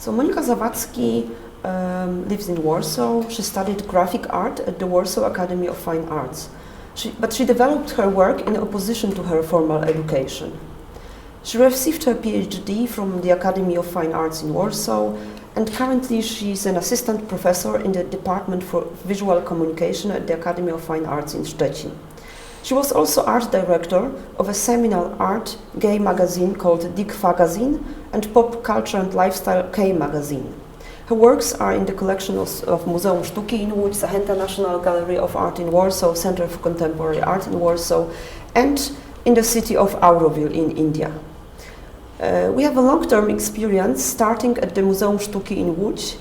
So Monika Zawadzki lives in Warsaw. She studied graphic art at the Warsaw Academy of Fine Arts. But she developed her work in opposition to her formal education. She received her PhD from the Academy of Fine Arts in Warsaw, and currently she is an assistant professor in the Department for Visual Communication at the Academy of Fine Arts in Szczecin. She was also art director of a seminal art gay magazine called Dick Magazine and pop culture and lifestyle K magazine. Her works are in the collection of Muzeum Sztuki in Łódź, Zachęta National Gallery of Art in Warsaw, Center for Contemporary Art in Warsaw, and in the city of Auroville in India. We have a long-term experience starting at the Muzeum Sztuki in Łódź,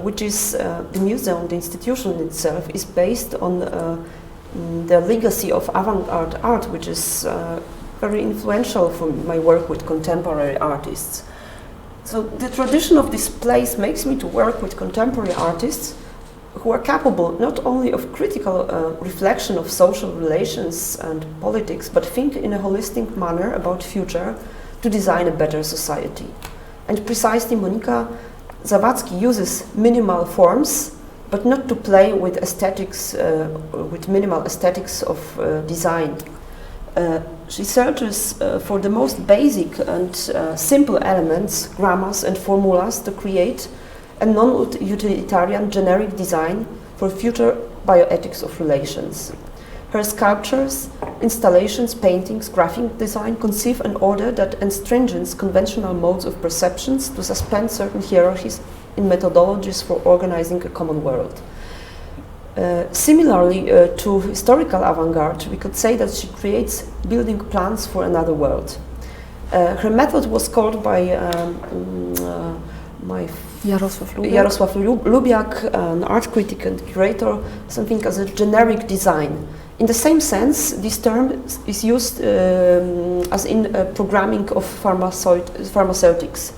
which is the museum, the institution itself, is based on the legacy of avant-garde art, which is very influential for my work with contemporary artists. So the tradition of this place makes me to work with contemporary artists who are capable not only of critical reflection of social relations and politics, but think in a holistic manner about future to design a better society. And precisely Monika Zawadzki uses minimal forms, but not to play with aesthetics, with minimal aesthetics of design. She searches for the most basic and simple elements, grammas and formulas to create a non-utilitarian generic design for future bioethics of relations. Her sculptures, installations, paintings, graphic design conceive an order that estranges conventional modes of perceptions to suspend certain hierarchies in methodologies for organizing a common world. Similarly to historical avant-garde, we could say that she creates building plans for another world. Her method was called by Jarosław Lubiak, an art critic and curator, something as a generic design. In the same sense, this term is used as in programming of pharmaceutics.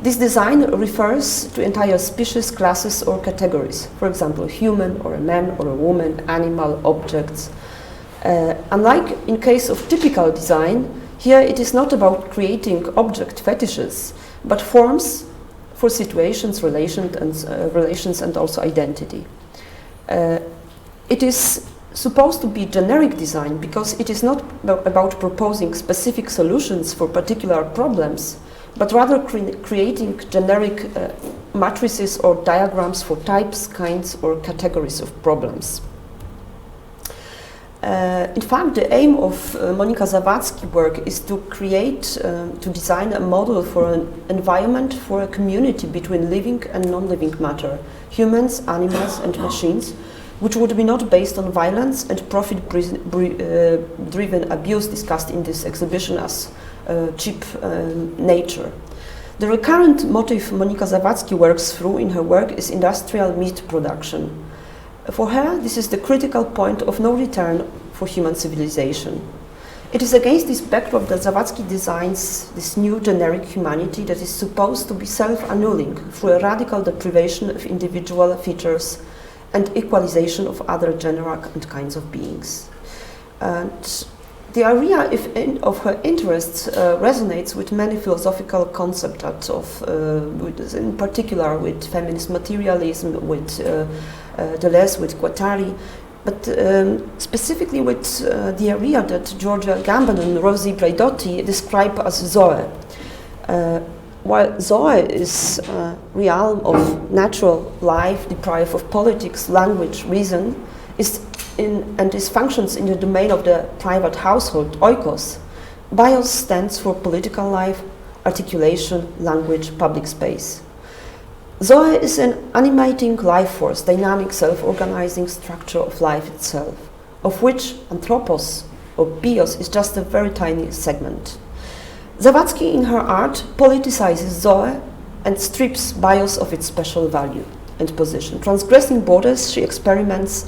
This design refers to entire species, classes or categories, for example, a human or a man or a woman, animal, objects. Unlike in case of typical design, here it is not about creating object fetishes, but forms for situations, relations and also identity. It is supposed to be generic design because it is not about proposing specific solutions for particular problems, but rather creating generic matrices or diagrams for types, kinds or categories of problems. In fact, the aim of Monika Zawadzki work is to create, to design a model for an environment for a community between living and non-living matter, humans, animals and machines, which would be not based on violence and profit-driven abuse discussed in this exhibition as cheap nature. The recurrent motif Monika Zawadzki works through in her work is industrial meat production. For her, this is the critical point of no return for human civilization. It is against this backdrop that Zawadzki designs this new generic humanity that is supposed to be self-annulling through a radical deprivation of individual features and equalization of other genera and kinds of beings. And the area of her interests resonates with many philosophical concepts in particular with feminist materialism, with Deleuze, with Guattari, but specifically with the area that Georgia Gambon and Rosie Braidotti describe as Zoe. While Zoe is a realm of natural life deprived of politics, language, reason, and its functions in the domain of the private household, oikos, bios stands for political life, articulation, language, public space. Zoe is an animating life force, dynamic self-organizing structure of life itself, of which anthropos or bios is just a very tiny segment. Zawadzki in her art politicizes Zoe and strips bios of its special value and position. Transgressing borders, she experiments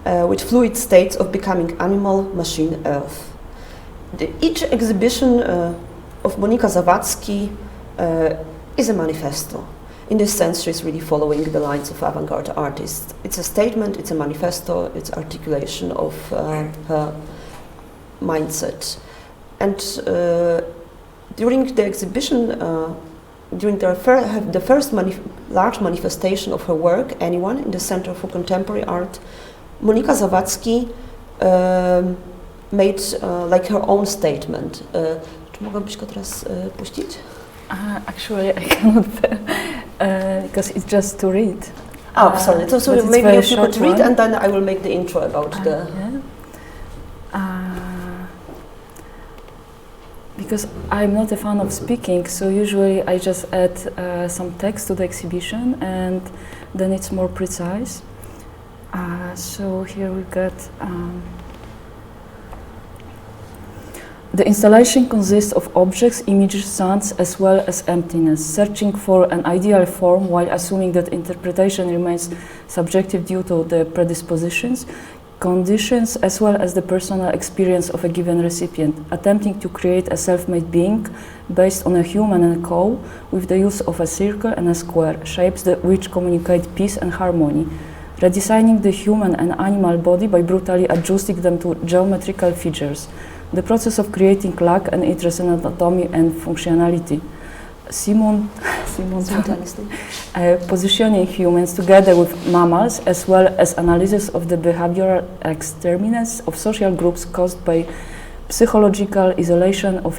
with fluid states of becoming animal, machine, earth. Each exhibition of Monika Zawadzki is a manifesto. In this sense, she's really following the lines of avant-garde artists. It's a statement, it's a manifesto, it's articulation of her mindset. And during the exhibition, during the first large manifestation of her work, Anyone, in the Center for Contemporary Art, Monika Zawadzki made like her own statement. Czy mogłabyś go teraz puścić? Actually, I cannot, because it's just to read. Oh, sorry. So maybe if you could read, and then I will make the intro about the. Yeah. Because I'm not a fan of speaking, so usually I just add some text to the exhibition, and then it's more precise. So here we got. The installation consists of objects, images, sounds, as well as emptiness, searching for an ideal form while assuming that interpretation remains subjective due to the predispositions, conditions, as well as the personal experience of a given recipient, attempting to create a self-made being based on a human and a cow with the use of a circle and a square, shapes which communicate peace and harmony, redesigning the human and animal body by brutally adjusting them to geometrical features. The process of creating lack and interest in anatomy and functionality. Positioning humans together with mammals, as well as analysis of the behavioral exterminants of social groups caused by psychological isolation of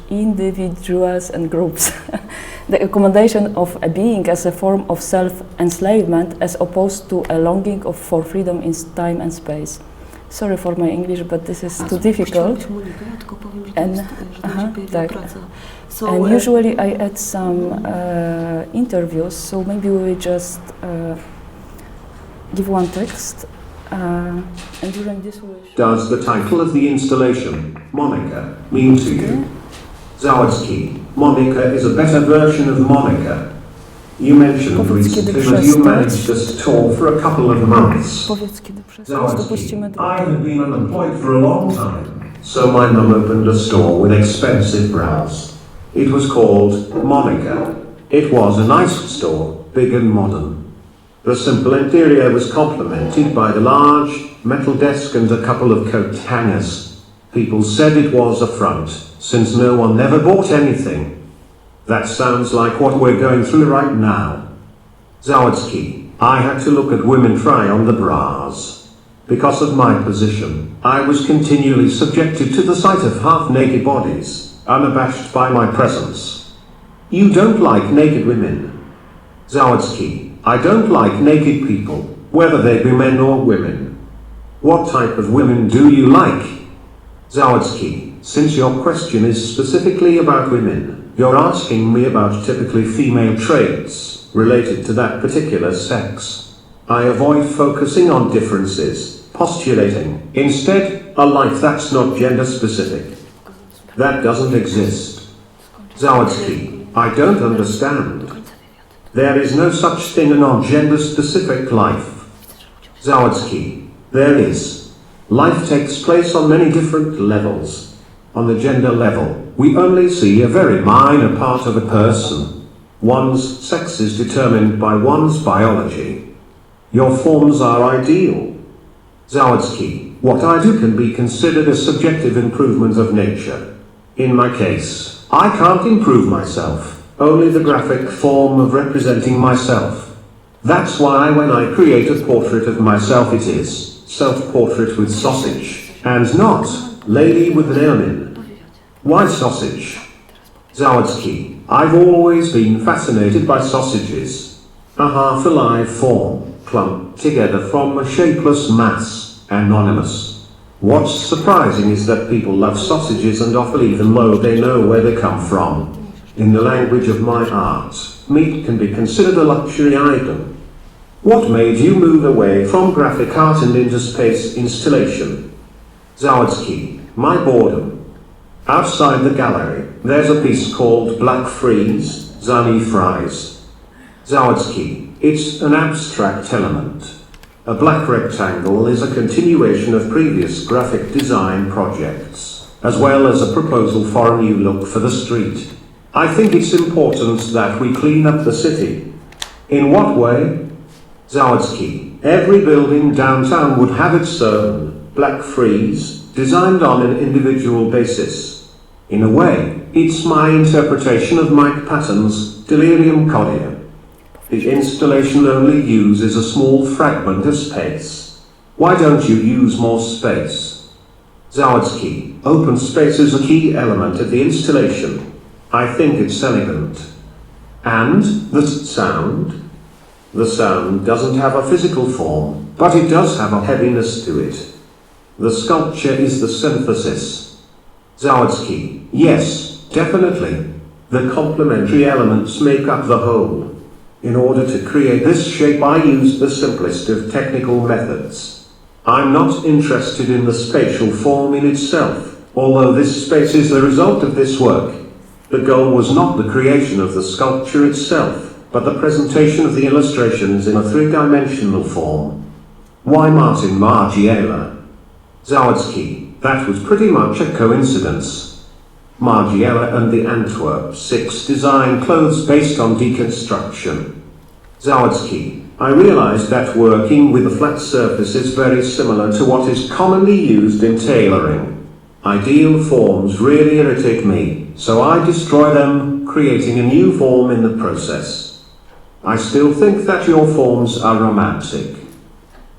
individuals and groups. The accommodation of a being as a form of self-enslavement as opposed to a longing for freedom in time and space. Sorry for my English, but this is too difficult. And, usually I add some interviews, so maybe we will just give one text. And during this we will... Does the title of the installation, Monika, mean to you? Zawadzki, Monika is a better version of Monika. You mentioned recently that you managed a store for a couple of months. Zawadzki, I have been unemployed for a long time, so my mum opened a store with expensive brows. It was called Monika. It was a nice store, big and modern. The simple interior was complemented by the large metal desk and a couple of coat hangers. People said it was a front, since no one ever bought anything. That sounds like what we're going through right now. Zawadzki, I had to look at women try on the bras. Because of my position, I was continually subjected to the sight of half-naked bodies, unabashed by my presence. You don't like naked women. Zawadzki, I don't like naked people, whether they be men or women. What type of women do you like? Zawadzki, since your question is specifically about women, you're asking me about typically female traits related to that particular sex. I avoid focusing on differences, postulating, instead, a life that's not gender specific. That doesn't exist. Zawadzki, I don't understand. There is no such thing as a non-gender specific life. Zawadzki, there is. Life takes place on many different levels. On the gender level, we only see a very minor part of a person. One's sex is determined by one's biology. Your forms are ideal. Zawadzki, what I do can be considered a subjective improvement of nature. In my case, I can't improve myself, only the graphic form of representing myself. That's why when I create a portrait of myself it is self-portrait with sausage, and not lady with an ermine. Why sausage? Zawadzki, I've always been fascinated by sausages. A half-alive form, clumped together from a shapeless mass, anonymous. What's surprising is that people love sausages and often even though they know where they come from. In the language of my art, meat can be considered a luxury item. What made you move away from graphic art and into space installation? Zawadzki, my boredom. Outside the gallery, there's a piece called Black Frieze, Zani Fries. Zawadzki, it's an abstract element. A black rectangle is a continuation of previous graphic design projects, as well as a proposal for a new look for the street. I think it's important that we clean up the city. In what way? Zawadzki, every building downtown would have its own Black Frieze, designed on an individual basis. In a way, it's my interpretation of Mike Patton's Delirium Cordia. The installation only uses a small fragment of space. Why don't you use more space? Zawadzki, open space is a key element of the installation. I think it's elegant. And the sound? The sound doesn't have a physical form, but it does have a heaviness to it. The sculpture is the synthesis. Zawadzki, yes, definitely. The complementary elements make up the whole. In order to create this shape, I used the simplest of technical methods. I'm not interested in the spatial form in itself, although this space is the result of this work. The goal was not the creation of the sculpture itself, but the presentation of the illustrations in a three-dimensional form. Why Martin Margiela? Zawadzki, that was pretty much a coincidence. Margiela and the Antwerp 6 design clothes based on deconstruction. Zawadzki, I realized that working with a flat surface is very similar to what is commonly used in tailoring. Ideal forms really irritate me, so I destroy them, creating a new form in the process. I still think that your forms are romantic.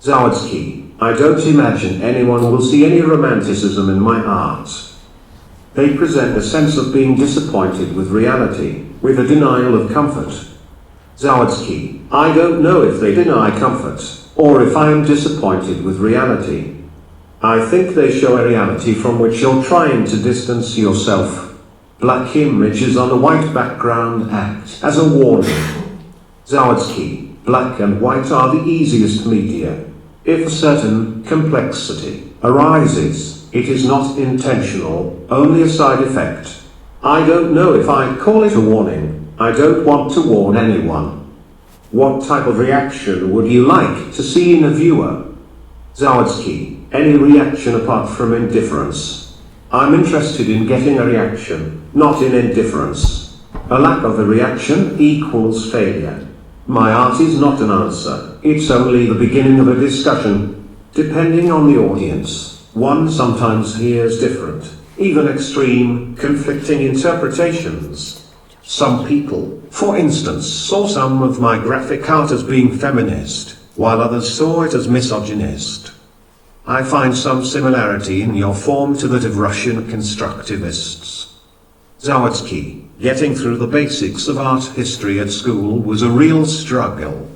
Zawadzki, I don't imagine anyone will see any romanticism in my art. They present a sense of being disappointed with reality, with a denial of comfort. Zawadzki, I don't know if they deny comfort, or if I am disappointed with reality. I think they show a reality from which you're trying to distance yourself. Black images on a white background act as a warning. Zawadzki, black and white are the easiest media. If a certain complexity arises, it is not intentional, only a side effect. I don't know if I call it a warning. I don't want to warn anyone. What type of reaction would you like to see in a viewer? Zawadzki, any reaction apart from indifference. I'm interested in getting a reaction, not in indifference. A lack of a reaction equals failure. My art is not an answer, it's only the beginning of a discussion. Depending on the audience, one sometimes hears different, even extreme, conflicting interpretations. Some people, for instance, saw some of my graphic art as being feminist, while others saw it as misogynist. I find some similarity in your form to that of Russian constructivists. Zawadzki, getting through the basics of art history at school was a real struggle.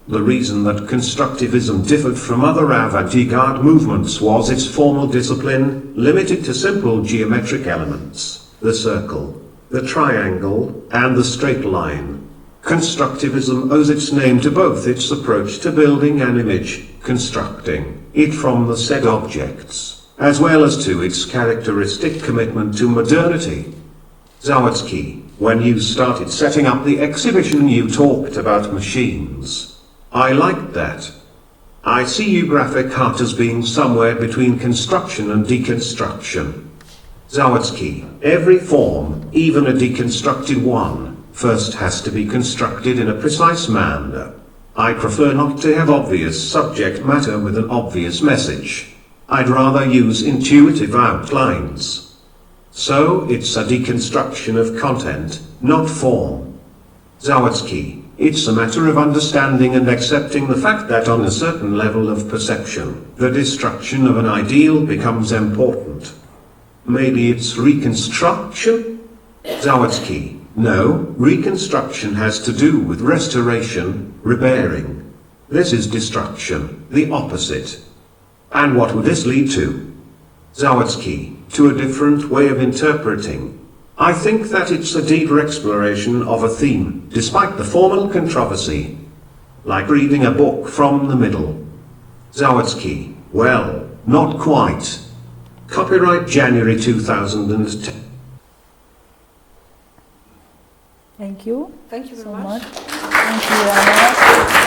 The reason that constructivism differed from other avant-garde movements was its formal discipline, limited to simple geometric elements, the circle, the triangle, and the straight line. Constructivism owes its name to both its approach to building an image, constructing it from the said objects, as well as to its characteristic commitment to modernity. Zawadzki, when you started setting up the exhibition you talked about machines. I liked that. I see you graphic art as being somewhere between construction and deconstruction. Zawadzki, every form, even a deconstructed one, first has to be constructed in a precise manner. I prefer not to have obvious subject matter with an obvious message. I'd rather use intuitive outlines. So it's a deconstruction of content, not form. Zawadzki, it's a matter of understanding and accepting the fact that on a certain level of perception, the destruction of an ideal becomes important. Maybe it's reconstruction? Zawadzki, no, reconstruction has to do with restoration, repairing. This is destruction, the opposite. And what would this lead to? Zawadzki, to a different way of interpreting. I think that it's a deeper exploration of a theme, despite the formal controversy. Like reading a book from the middle. Zawadzki, well, not quite. Copyright January 2010. Thank you. Thank you very so much. Thank you, Anna.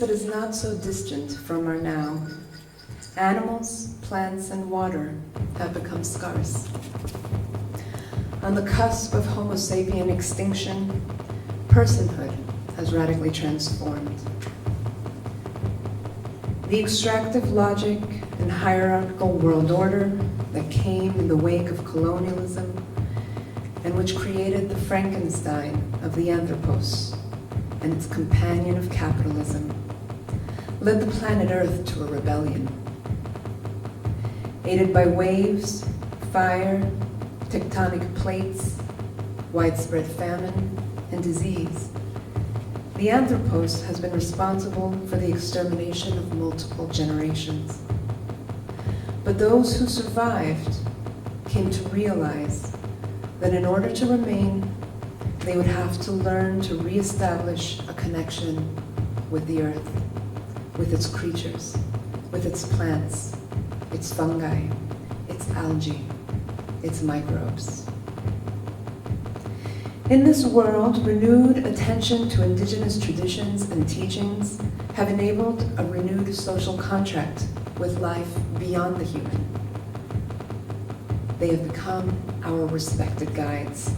that is not so distant from our now. Animals, plants, and water have become scarce. On the cusp of Homo sapien extinction, personhood has radically transformed. The extractive logic and hierarchical world order that came in the wake of colonialism and which created the Frankenstein of the anthropos and its companion of capitalism led the planet Earth to a rebellion. Aided by waves, fire, tectonic plates, widespread famine, and disease, the anthropos has been responsible for the extermination of multiple generations. But those who survived came to realize that in order to remain, they would have to learn to reestablish a connection with the earth, with its creatures, with its plants, its fungi, its algae, its microbes. In this world, renewed attention to indigenous traditions and teachings have enabled a renewed social contract with life beyond the human. They have become our respected guides.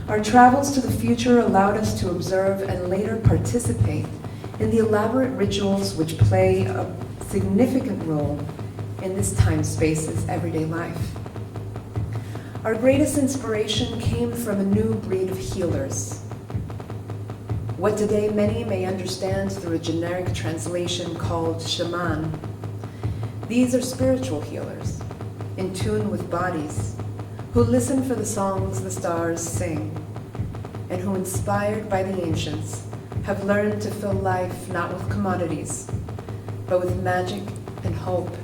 Our travels to the future allowed us to observe and later participate in the elaborate rituals which play a significant role in this time-space's everyday life. Our greatest inspiration came from a new breed of healers. What today many may understand through a generic translation called shaman. These are spiritual healers, in tune with bodies, who listen for the songs the stars sing, and who, inspired by the ancients, have learned to fill life not with commodities, but with magic and hope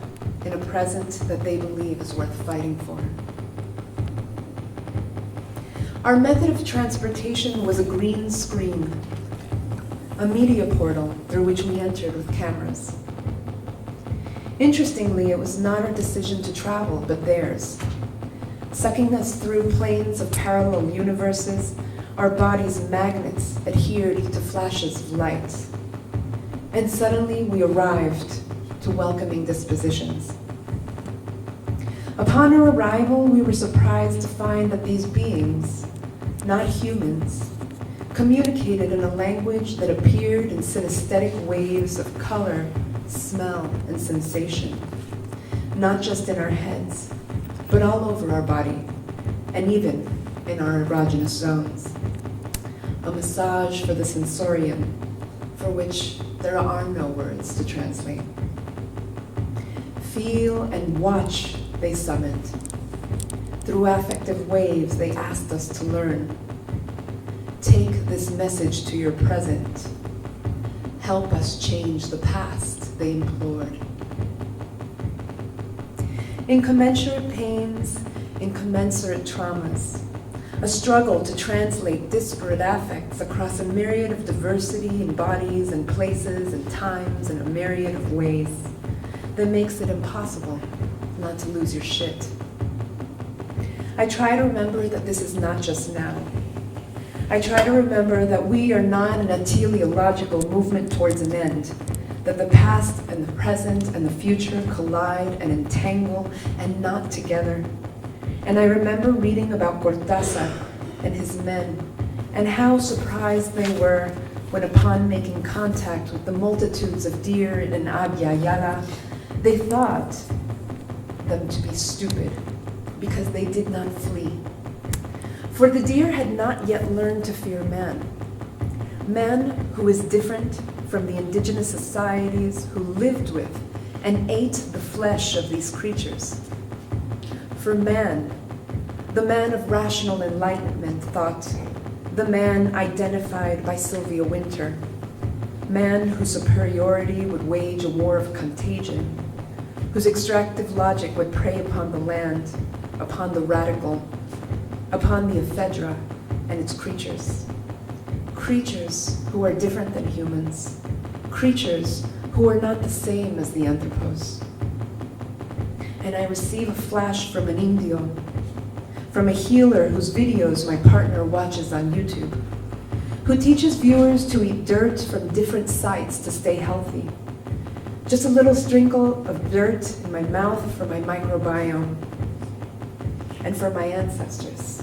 in a present that they believe is worth fighting for. Our method of transportation was a green screen, a media portal through which we entered with cameras. Interestingly, it was not our decision to travel, but theirs. Sucking us through planes of parallel universes, our bodies' magnets adhered to flashes of light. And suddenly we arrived to welcoming dispositions. Upon our arrival, we were surprised to find that these beings, not humans, communicated in a language that appeared in synesthetic waves of color, smell, and sensation, not just in our heads, but all over our body, and even in our erogenous zones. A massage for the sensorium, for which there are no words to translate. Feel and watch, they summoned. Through affective waves, they asked us to learn. Take this message to your present. Help us change the past, they implored. Incommensurate pains, incommensurate traumas, a struggle to translate disparate affects across a myriad of diversity in bodies and places and times in a myriad of ways that makes it impossible not to lose your shit. I try to remember that this is not just now. I try to remember that we are not an teleological movement towards an end, that the past and the present and the future collide and entangle and knot together. And I remember reading about Cortázar and his men, and how surprised they were when, upon making contact with the multitudes of deer in Abya Yala, they thought them to be stupid because they did not flee. For the deer had not yet learned to fear man. Man who is different from the indigenous societies who lived with and ate the flesh of these creatures. For man, the man of rational enlightenment thought, the man identified by Sylvia Wynter, man whose superiority would wage a war of contagion, whose extractive logic would prey upon the land, upon the radical, upon the ephedra and its creatures. Creatures who are different than humans, creatures who are not the same as the anthropos. And I receive a flash from an Indio, from a healer whose videos my partner watches on YouTube, who teaches viewers to eat dirt from different sites to stay healthy. Just a little sprinkle of dirt in my mouth for my microbiome and for my ancestors.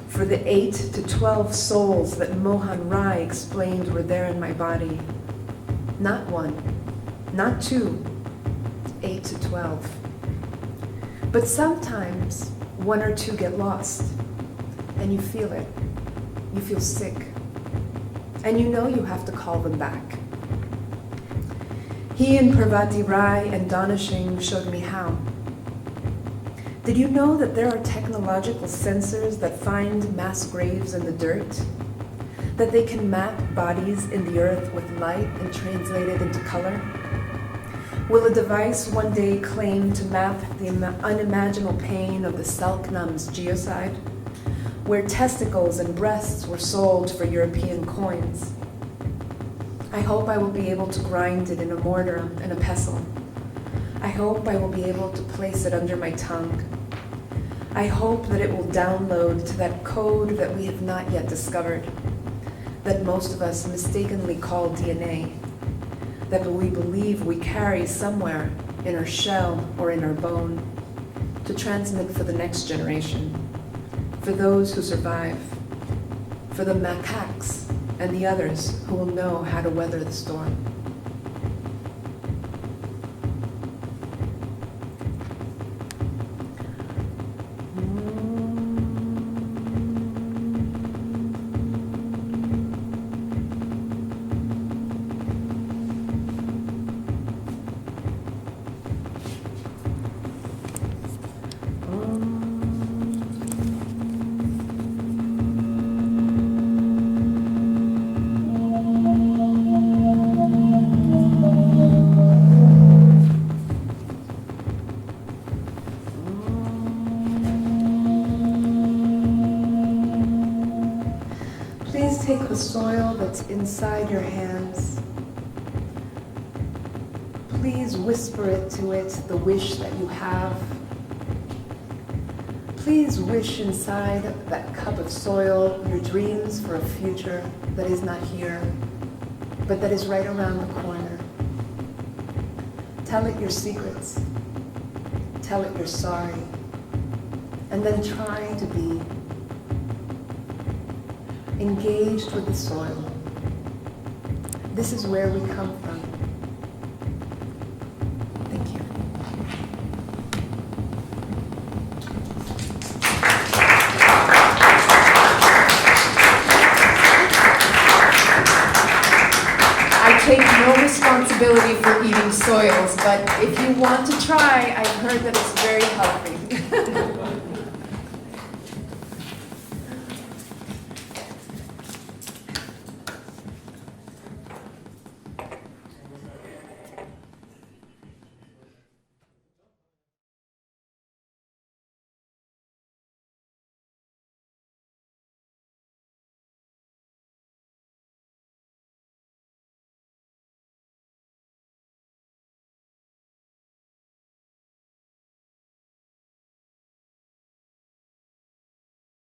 For the 8 to 12 souls that Mohan Rai explained were there in my body. Not 1, not 2, 8 to 12. But sometimes 1 or 2 get lost, and you feel it. You feel sick. And you know you have to call them back. He and Parvati Rai and Danashing showed me how. Did you know that there are technological sensors that find mass graves in the dirt? That they can map bodies in the earth with light and translate it into color? Will a device one day claim to map the unimaginable pain of the Selknam's geocide, where testicles and breasts were sold for European coins? I hope I will be able to grind it in a mortar and a pestle. I hope I will be able to place it under my tongue. I hope that it will download to that code that we have not yet discovered, that most of us mistakenly call DNA, that we believe we carry somewhere in our shell or in our bone, to transmit for the next generation, for those who survive, for the macaques and the others who will know how to weather the storm. Take the soil that's inside your hands. Please whisper it to it, the wish that you have. Please wish inside that cup of soil your dreams for a future that is not here, but that is right around the corner. Tell it your secrets. Tell it you're sorry. And then try to be engaged with the soil. This is where we come from. Thank you. I take no responsibility for eating soils, but if you want to try, I've heard that it's very healthy.